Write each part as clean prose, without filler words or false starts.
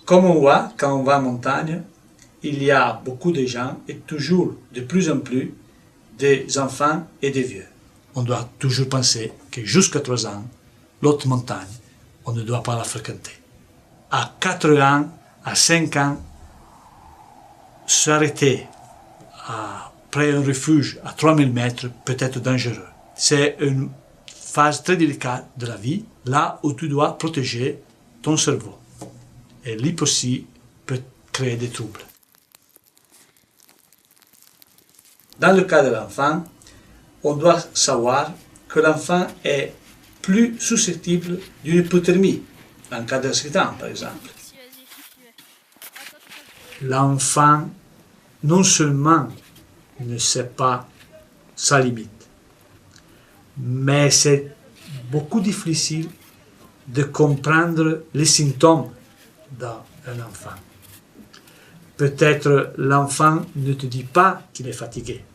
Comme on voit, quand on va en montagne, il y a beaucoup de gens et toujours de plus en plus des enfants et des vieux. On doit toujours penser que jusqu'à 3 ans, l'autre montagne, on ne doit pas la fréquenter. À 4 ans, à 5 ans, s'arrêter après un refuge à 3000 mètres peut être dangereux. C'est une phase très délicate de la vie, là où tu dois protéger ton cerveau. Et l'hypoxie peut créer des troubles. Dans le cas de l'enfant, on doit savoir que l'enfant est plus susceptible d'une hypothermie, en cas d'accident par exemple. L'enfant non seulement ne sait pas sa limite, mais c'est beaucoup difficile de comprendre les symptômes d'un enfant. Peut-être l'enfant ne te dit pas qu'il est fatigué,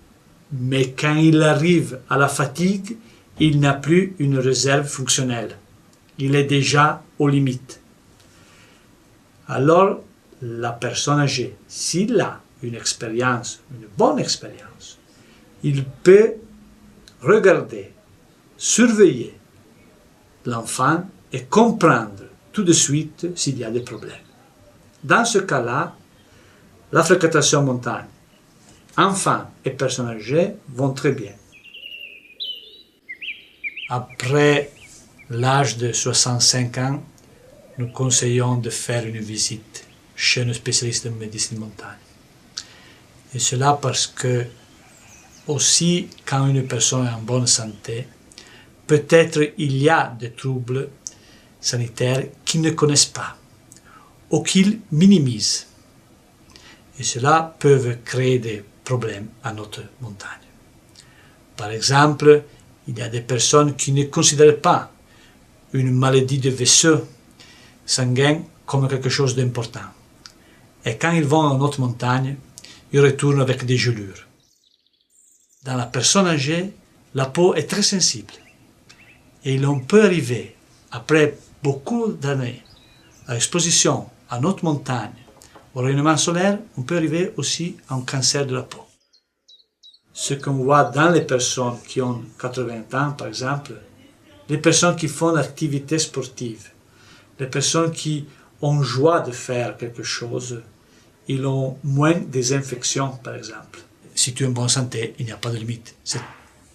mais quand il arrive à la fatigue, il n'a plus une réserve fonctionnelle. Il est déjà aux limites. Alors, la personne âgée, s'il a une expérience, une bonne expérience, il peut regarder, surveiller l'enfant et comprendre tout de suite s'il y a des problèmes. Dans ce cas-là, la fréquentation montagne, enfants et personnes âgées vont très bien. Après l'âge de 65 ans, nous conseillons de faire une visite chez un spécialiste de médecine montagne. Et cela parce que, aussi, quand une personne est en bonne santé, peut-être il y a des troubles sanitaires qu'ils ne connaissent pas ou qu'ils minimisent. Et cela peut créer des problèmes à notre montagne. Par exemple, il y a des personnes qui ne considèrent pas une maladie de vaisseau sanguin comme quelque chose d'important. Et quand ils vont à notre montagne, ils retournent avec des gelures. Dans la personne âgée, la peau est très sensible. Et l'on peut arriver, après beaucoup d'années, à l'exposition à notre montagne, au rayonnement solaire, on peut arriver aussi à un cancer de la peau. Ce qu'on voit dans les personnes qui ont 80 ans, par exemple, les personnes qui font l'activité sportive, les personnes qui ont joie de faire quelque chose, ils ont moins des infections, par exemple. Si tu es en bonne santé, il n'y a pas de limite.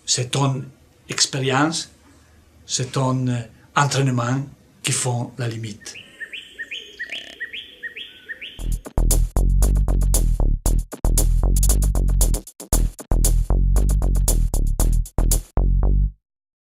C'est ton expérience, c'est ton entraînement qui font la limite.